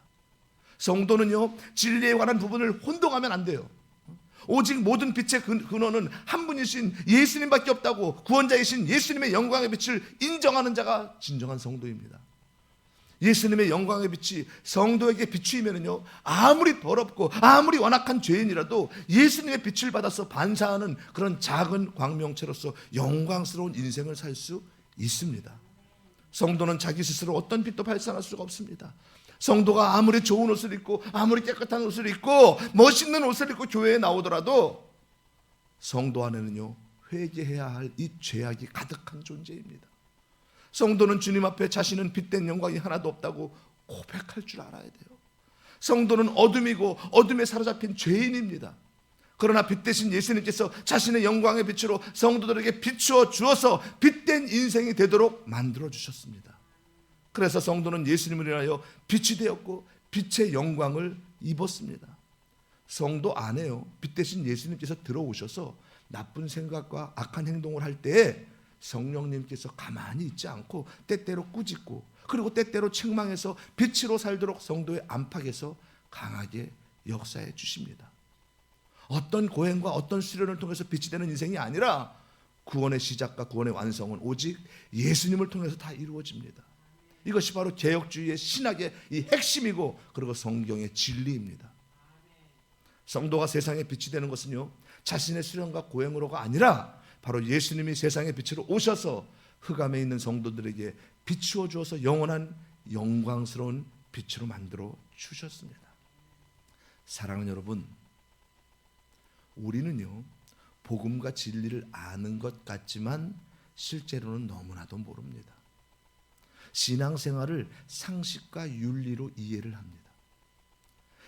성도는요, 진리에 관한 부분을 혼동하면 안 돼요. 오직 모든 빛의 근원은 한 분이신 예수님밖에 없다고, 구원자이신 예수님의 영광의 빛을 인정하는 자가 진정한 성도입니다. 예수님의 영광의 빛이 성도에게 비추이면요, 아무리 더럽고 아무리 완악한 죄인이라도 예수님의 빛을 받아서 반사하는 그런 작은 광명체로서 영광스러운 인생을 살 수 있습니다. 성도는 자기 스스로 어떤 빛도 발산할 수가 없습니다. 성도가 아무리 좋은 옷을 입고 아무리 깨끗한 옷을 입고 멋있는 옷을 입고 교회에 나오더라도 성도 안에는요, 회개해야 할 이 죄악이 가득한 존재입니다. 성도는 주님 앞에 자신은 빛된 영광이 하나도 없다고 고백할 줄 알아야 돼요. 성도는 어둠이고 어둠에 사로잡힌 죄인입니다. 그러나 빛 대신 예수님께서 자신의 영광의 빛으로 성도들에게 비추어 주어서 빛된 인생이 되도록 만들어 주셨습니다. 그래서 성도는 예수님을 인하여 빛이 되었고 빛의 영광을 입었습니다. 성도 안에요, 빛 대신 예수님께서 들어오셔서 나쁜 생각과 악한 행동을 할 때에 성령님께서 가만히 있지 않고 때때로 꾸짖고, 그리고 때때로 책망해서 빛으로 살도록 성도의 안팎에서 강하게 역사해 주십니다. 어떤 고행과 어떤 수련을 통해서 빛이 되는 인생이 아니라 구원의 시작과 구원의 완성은 오직 예수님을 통해서 다 이루어집니다. 이것이 바로 개혁주의의 신학의 이 핵심이고, 그리고 성경의 진리입니다. 성도가 세상에 빛이 되는 것은요, 자신의 수련과 고행으로가 아니라 바로 예수님이 세상의 빛으로 오셔서 흑암에 있는 성도들에게 비추어 주어서 영원한 영광스러운 빛으로 만들어 주셨습니다. 사랑하는 여러분, 우리는요, 복음과 진리를 아는 것 같지만 실제로는 너무나도 모릅니다. 신앙생활을 상식과 윤리로 이해를 합니다.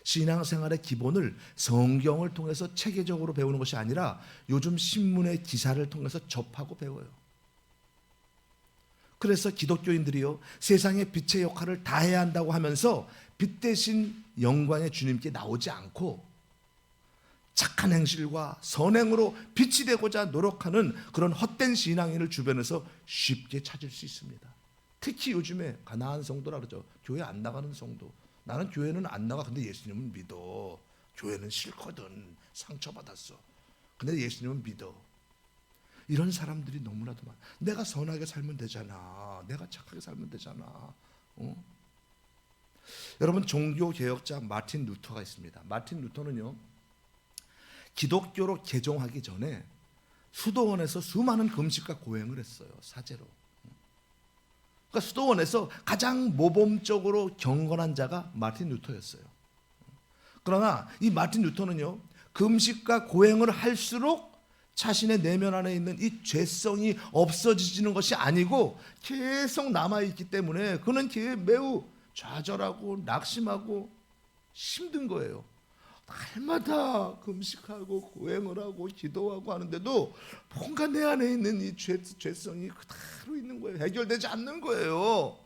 신앙생활의 기본을 성경을 통해서 체계적으로 배우는 것이 아니라 요즘 신문의 기사를 통해서 접하고 배워요. 그래서 기독교인들이요, 세상의 빛의 역할을 다해야 한다고 하면서 빛 대신 영광의 주님께 나오지 않고 착한 행실과 선행으로 빛이 되고자 노력하는 그런 헛된 신앙인을 주변에서 쉽게 찾을 수 있습니다. 특히 요즘에 가난한 성도라 그러죠. 교회 안 나가는 성도. 나는 교회는 안 나가. 근데 예수님은 믿어. 교회는 싫거든. 상처받았어. 근데 예수님은 믿어. 이런 사람들이 너무나도 많아. 내가 선하게 살면 되잖아. 내가 착하게 살면 되잖아. 여러분, 종교개혁자 마틴 루터가 있습니다. 마틴 루터는요, 기독교로 개종하기 전에 수도원에서 수많은 금식과 고행을 했어요. 사제로. 그러니까 수도원에서 가장 모범적으로 경건한 자가 마틴 루터였어요. 그러나 이 마틴 루터는요, 금식과 고행을 할수록 자신의 내면 안에 있는 이 죄성이 없어지는 것이 아니고 계속 남아있기 때문에 그는 매우 좌절하고 낙심하고 힘든 거예요. 날마다 금식하고 고행을 하고 기도하고 하는데도 뭔가 내 안에 있는 이 죄성이 그대로 있는 거예요. 해결되지 않는 거예요.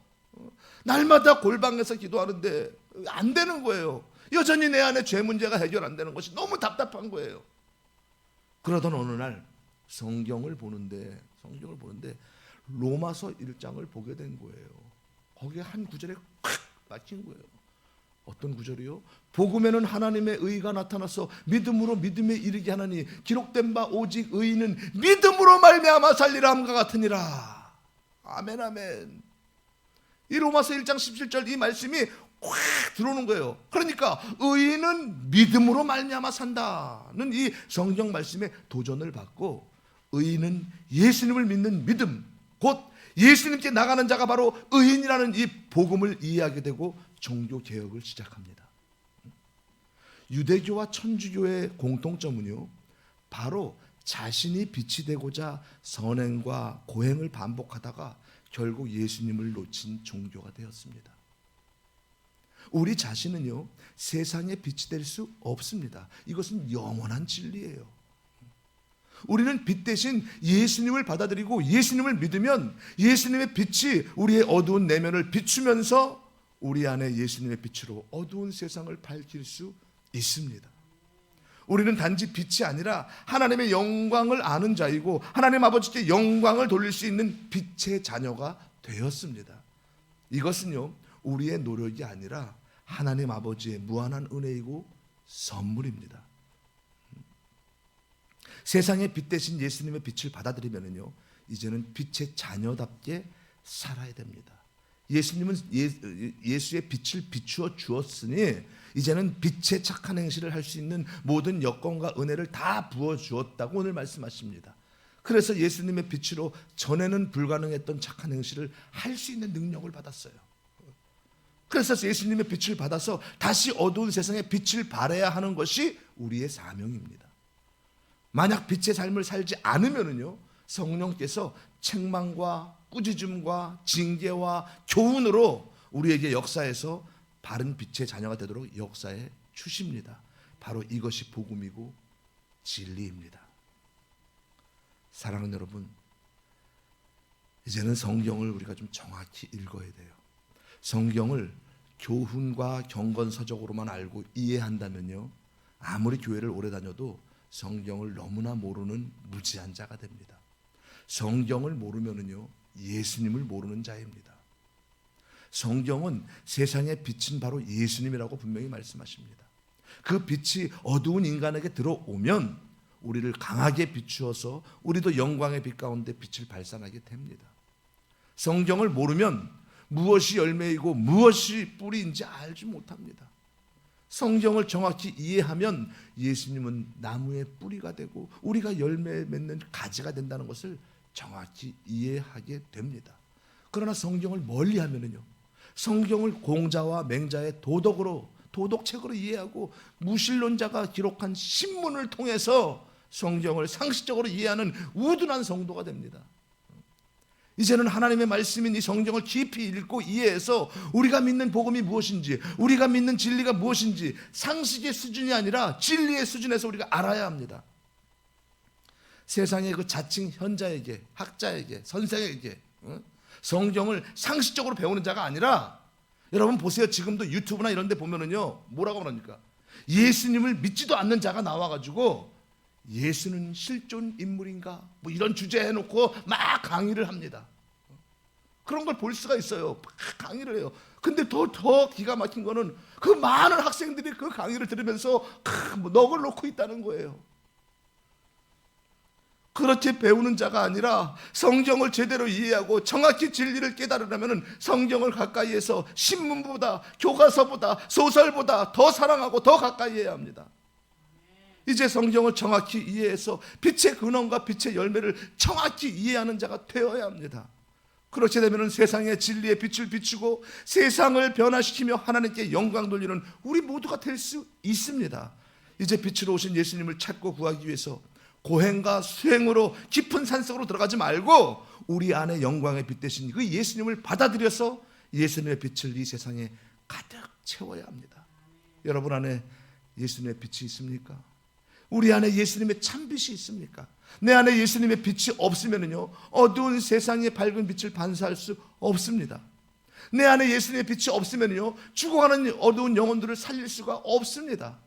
날마다 골방에서 기도하는데 안 되는 거예요. 여전히 내 안에 죄 문제가 해결 안 되는 것이 너무 답답한 거예요. 그러던 어느 날 성경을 보는데 로마서 1장을 보게 된 거예요. 거기에 한 구절에 콱 막힌 거예요. 어떤 구절이요? 복음에는 하나님의 의가 나타나서 믿음으로 믿음에 이르게 하나니 기록된 바 오직 의인은 믿음으로 말미암아 살리라 함과 같으니라. 아멘 아멘. 이 로마서 1장 17절 이 말씀이 확 들어오는 거예요. 그러니까 의인은 믿음으로 말미암아 산다는 이 성경 말씀에 도전을 받고, 의인은 예수님을 믿는 믿음, 곧 예수님께 나가는 자가 바로 의인이라는 이 복음을 이해하게 되고 종교개혁을 시작합니다. 유대교와 천주교의 공통점은요, 바로 자신이 빛이 되고자 선행과 고행을 반복하다가 결국 예수님을 놓친 종교가 되었습니다. 우리 자신은요, 세상에 빛이 될 수 없습니다. 이것은 영원한 진리예요. 우리는 빛 대신 예수님을 받아들이고 예수님을 믿으면 예수님의 빛이 우리의 어두운 내면을 비추면서 우리 안에 예수님의 빛으로 어두운 세상을 밝힐 수 있습니다. 우리는 단지 빛이 아니라 하나님의 영광을 아는 자이고 하나님 아버지께 영광을 돌릴 수 있는 빛의 자녀가 되었습니다. 이것은요, 우리의 노력이 아니라 하나님 아버지의 무한한 은혜이고 선물입니다. 세상의 빛 대신 예수님의 빛을 받아들이면요, 이제는 빛의 자녀답게 살아야 됩니다. 예수님은 예수의 빛을 비추어 주었으니 이제는 빛의 착한 행실을 할 수 있는 모든 여건과 은혜를 다 부어 주었다고 오늘 말씀하십니다. 그래서 예수님의 빛으로 전에는 불가능했던 착한 행실을 할 수 있는 능력을 받았어요. 그래서 예수님의 빛을 받아서 다시 어두운 세상에 빛을 발해야 하는 것이 우리의 사명입니다. 만약 빛의 삶을 살지 않으면요, 성령께서 책망과 꾸짖음과 징계와 교훈으로 우리에게 역사해서 바른 빛의 자녀가 되도록 역사해 주십니다. 바로 이것이 복음이고 진리입니다. 사랑하는 여러분, 이제는 성경을 우리가 좀 정확히 읽어야 돼요. 성경을 교훈과 경건서적으로만 알고 이해한다면요, 아무리 교회를 오래 다녀도 성경을 너무나 모르는 무지한 자가 됩니다. 성경을 모르면은요, 예수님을 모르는 자입니다. 성경은 세상에 비친 바로 예수님이라고 분명히 말씀하십니다. 그 빛이 어두운 인간에게 들어오면 우리를 강하게 비추어서 우리도 영광의 빛 가운데 빛을 발산하게 됩니다. 성경을 모르면 무엇이 열매이고 무엇이 뿌리인지 알지 못합니다. 성경을 정확히 이해하면 예수님은 나무의 뿌리가 되고 우리가 열매 맺는 가지가 된다는 것을 정확히 이해하게 됩니다. 그러나 성경을 멀리하면요, 성경을 공자와 맹자의 도덕책으로 이해하고 무신론자가 기록한 신문을 통해서 성경을 상식적으로 이해하는 우둔한 성도가 됩니다. 이제는 하나님의 말씀인 이 성경을 깊이 읽고 이해해서 우리가 믿는 복음이 무엇인지, 우리가 믿는 진리가 무엇인지 상식의 수준이 아니라 진리의 수준에서 우리가 알아야 합니다. 세상의 그 자칭 현자에게, 학자에게, 선생에게 성경을 상식적으로 배우는 자가 아니라, 여러분 보세요. 지금도 유튜브나 이런 데 보면은요, 뭐라고 그러니까 예수님을 믿지도 않는 자가 나와가지고 예수는 실존 인물인가 뭐 이런 주제 해놓고 막 강의를 합니다. 그런 걸 볼 수가 있어요. 막 강의를 해요. 근데 더 기가 막힌 거는 그 많은 학생들이 그 강의를 들으면서 넋을 놓고 있다는 거예요. 그렇게 배우는 자가 아니라 성경을 제대로 이해하고 정확히 진리를 깨달으려면 성경을 가까이에서 신문보다, 교과서보다, 소설보다 더 사랑하고 더 가까이 해야 합니다. 이제 성경을 정확히 이해해서 빛의 근원과 빛의 열매를 정확히 이해하는 자가 되어야 합니다. 그렇게 되면 세상의 진리의 빛을 비추고 세상을 변화시키며 하나님께 영광 돌리는 우리 모두가 될 수 있습니다. 이제 빛으로 오신 예수님을 찾고 구하기 위해서 고행과 수행으로 깊은 산속으로 들어가지 말고 우리 안에 영광의 빛 대신 그 예수님을 받아들여서 예수님의 빛을 이 세상에 가득 채워야 합니다. 여러분 안에 예수님의 빛이 있습니까? 우리 안에 예수님의 참빛이 있습니까? 내 안에 예수님의 빛이 없으면요, 어두운 세상의 밝은 빛을 반사할 수 없습니다. 내 안에 예수님의 빛이 없으면요, 죽어가는 어두운 영혼들을 살릴 수가 없습니다.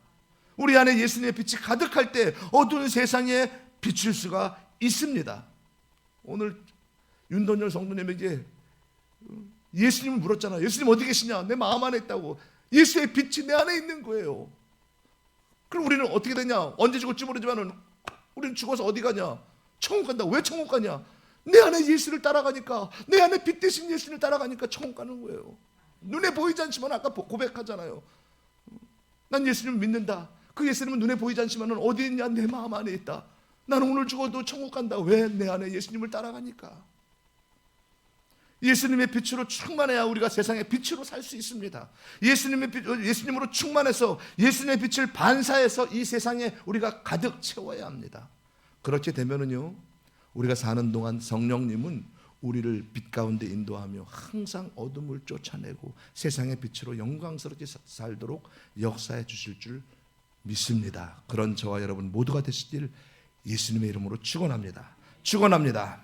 우리 안에 예수님의 빛이 가득할 때 어두운 세상에 비출 수가 있습니다. 오늘 윤돈열 성도님에게 예수님을 물었잖아요. 예수님 어디 계시냐? 내 마음 안에 있다고. 예수의 빛이 내 안에 있는 거예요. 그럼 우리는 어떻게 되냐? 언제 죽을지 모르지만 우리는 죽어서 어디 가냐? 천국 간다. 왜 천국 가냐? 내 안에 예수를 따라가니까, 내 안에 빛 대신 예수를 따라가니까 천국 가는 거예요. 눈에 보이지 않지만 아까 고백하잖아요. 난 예수님을 믿는다. 그 예수님은 눈에 보이지 않지만 어디 있냐? 내 마음 안에 있다. 나는 오늘 죽어도 천국 간다. 왜? 내 안에 예수님을 따라가니까. 예수님의 빛으로 충만해야 우리가 세상의 빛으로 살 수 있습니다. 예수님으로 충만해서 예수님의 빛을 반사해서 이 세상에 우리가 가득 채워야 합니다. 그렇게 되면은요, 우리가 사는 동안 성령님은 우리를 빛 가운데 인도하며 항상 어둠을 쫓아내고 세상의 빛으로 영광스럽게 살도록 역사해 주실 줄 믿습니다. 그런 저와 여러분 모두가 되시길 예수님의 이름으로 축원합니다. 축원합니다.